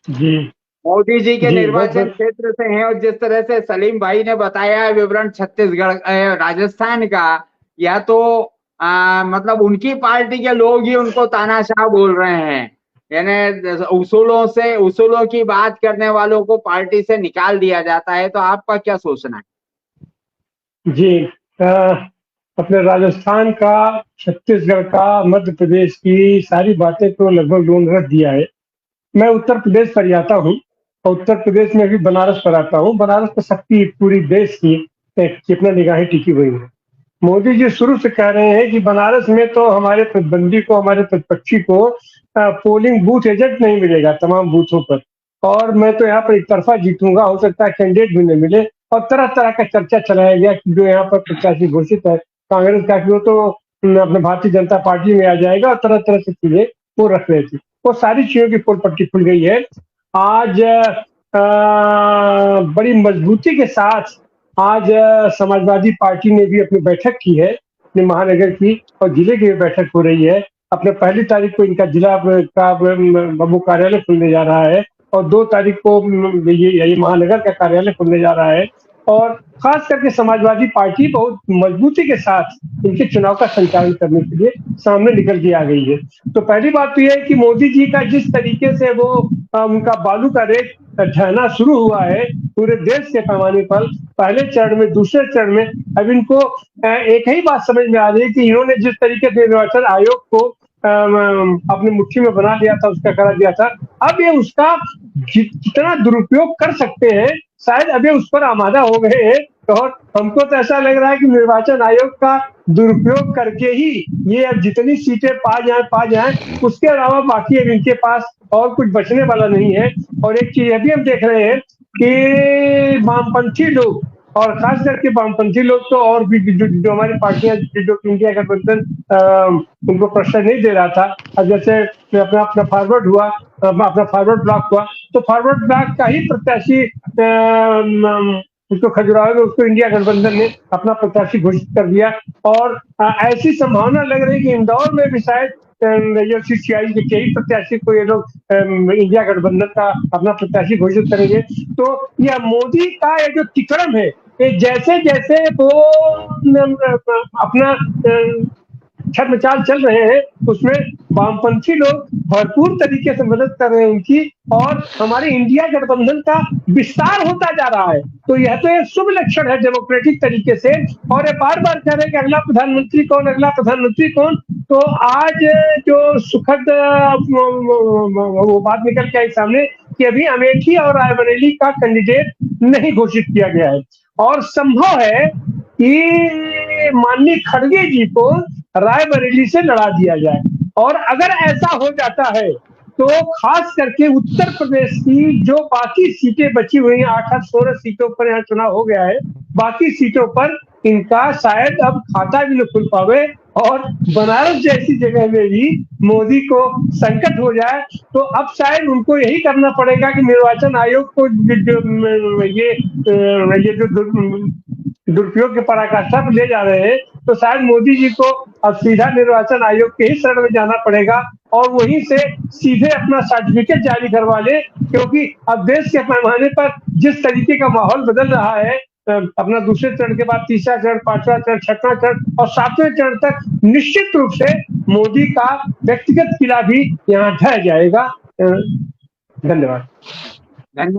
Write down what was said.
जी मोदी जी के जी बहुत निर्वाचन बहुत। क्षेत्र से हैं, और जिस तरह से सलीम भाई ने बताया है विवरण छत्तीसगढ़ राजस्थान का, यह तो मतलब उनकी पार्टी के लोग ही उनको तानाशाह बोल रहे हैं। यानी उसूलों की बात करने वालों को पार्टी से निकाल दिया जाता है। तो आपका क्या सोचना है? जी अ, अपने राजस्थान का, छत्तीसगढ़ का, मध्य प्रदेश की सारी बातें तो लगभग उन्होंने रख दिया है। मैं उत्तर प्रदेश पर आता हूँ, और उत्तर प्रदेश में भी बनारस पर आता हूँ। बनारस पर शक्ति पूरी देश की एक कितना निगाहें टिकी हुई है। मोदी जी शुरू से कह रहे हैं कि बनारस में तो हमारे प्रतिद्वंदी को, हमारे प्रतिपक्षी को पोलिंग बूथ एजेंट नहीं मिलेगा तमाम बूथों पर, और मैं तो यहाँ पर एक तरफा जीतूंगा, हो सकता है कैंडिडेट भी नहीं मिले। और तरह तरह का चर्चा चलाया गया कि जो यहाँ पर प्रत्याशी घोषित है कांग्रेस का, कि वो तो अपने भारतीय जनता पार्टी में आ जाएगा, और तरह तरह से चीजें वो रख रहे थे। वो सारी चीजों की पोल पट्टी खुल गई है। आज बड़ी मजबूती के साथ आज समाजवादी पार्टी ने भी अपनी बैठक की है, अपने महानगर की और जिले की भी बैठक हो रही है। अपने 1 तारीख को इनका जिला का वो कार्यालय खुलने जा रहा है, और 2 तारीख को ये महानगर का कार्यालय खुलने जा रहा है। और खास करके समाजवादी पार्टी बहुत मजबूती के साथ इनके चुनाव का संचालन करने के लिए सामने निकल के आ गई है। तो पहली बात तो यह है कि मोदी जी का जिस तरीके से वो उनका बालू का रेट ढहना शुरू हुआ है पूरे देश के पैमाने पर, पहले चरण में, दूसरे चरण में, अब इनको एक ही बात समझ में आ रही है कि इन्होंने जिस तरीके से निर्वाचन आयोग को अपनी मुट्ठी में बना लिया था, उसका करा दिया था, अब ये उसका जितना दुरुपयोग कर सकते हैं, शायद अभी उस पर आमादा हो गए हैं। और हमको तो ऐसा लग रहा है कि निर्वाचन आयोग का दुरुपयोग करके ही ये अब जितनी सीटें पा जाए, उसके अलावा बाकी अब इनके पास और कुछ बचने वाला नहीं है। और एक चीज अभी हम देख रहे हैं कि वामपंथी लोग, और खास करके वामपंथी लोग तो, और भी जो हमारी पार्टियां, जो इंडिया गठबंधन उनको प्रश्न नहीं दे रहा था। अब जैसे अपना अपना फॉरवर्ड हुआ, अपना फॉरवर्ड ब्लॉक हुआ, तो फॉरवर्ड ब्लॉक का ही प्रत्याशी उसको खजुराहो में, उसको इंडिया गठबंधन ने अपना प्रत्याशी घोषित कर दिया। और ऐसी संभावना लग रही है कि इंदौर में भी शायद जो सीसीआई के ही प्रत्याशी को ये लोग इंडिया गठबंधन का अपना प्रत्याशी घोषित करेंगे। तो यह मोदी का ये जो तिकड़म है, ये जैसे जैसे वो अपना छद्म चाल चल रहे हैं, उसमें वामपंथी लोग भरपूर तरीके से मदद कर रहे हैं उनकी, और हमारे इंडिया गठबंधन का विस्तार होता जा रहा है। तो यह तो एक शुभ लक्षण है डेमोक्रेटिक तरीके से। और ये बार बार कह रहे हैं कि अगला प्रधानमंत्री कौन, अगला प्रधानमंत्री कौन। तो आज जो सुखद वो बात निकल के आई सामने कि अभी अमेठी और रायबरेली का कैंडिडेट नहीं घोषित किया गया है, और संभव है कि माननीय खड़गे जी को रायबरेली से लड़ा दिया जाए। और अगर ऐसा हो जाता है तो खास करके उत्तर प्रदेश की जो बाकी सीटें बची हुई हैं, 8-16 सीटों पर यहाँ चुनाव हो गया है, बाकी सीटों पर इनका शायद अब खाता भी न खुल पावे, और बनारस जैसी जगह में भी मोदी को संकट हो जाए। तो अब शायद उनको यही करना पड़ेगा कि निर्वाचन आयोग को ये जो दुरुपयोग के पराकाष्ठा पर ले जा रहे हैं, तो शायद मोदी जी को अब सीधा निर्वाचन आयोग के ही शरण में जाना पड़ेगा, और वहीं से सीधे अपना सर्टिफिकेट जारी करवा ले। क्योंकि अब देश के पैमाने पर जिस तरीके का माहौल बदल रहा है, अपना दूसरे चरण के बाद तीसरा चरण, पांचवा चरण, छठवां चरण और सातवें चरण तक निश्चित रूप से मोदी का व्यक्तिगत किला भी यहाँ ढह जाएगा। धन्यवाद।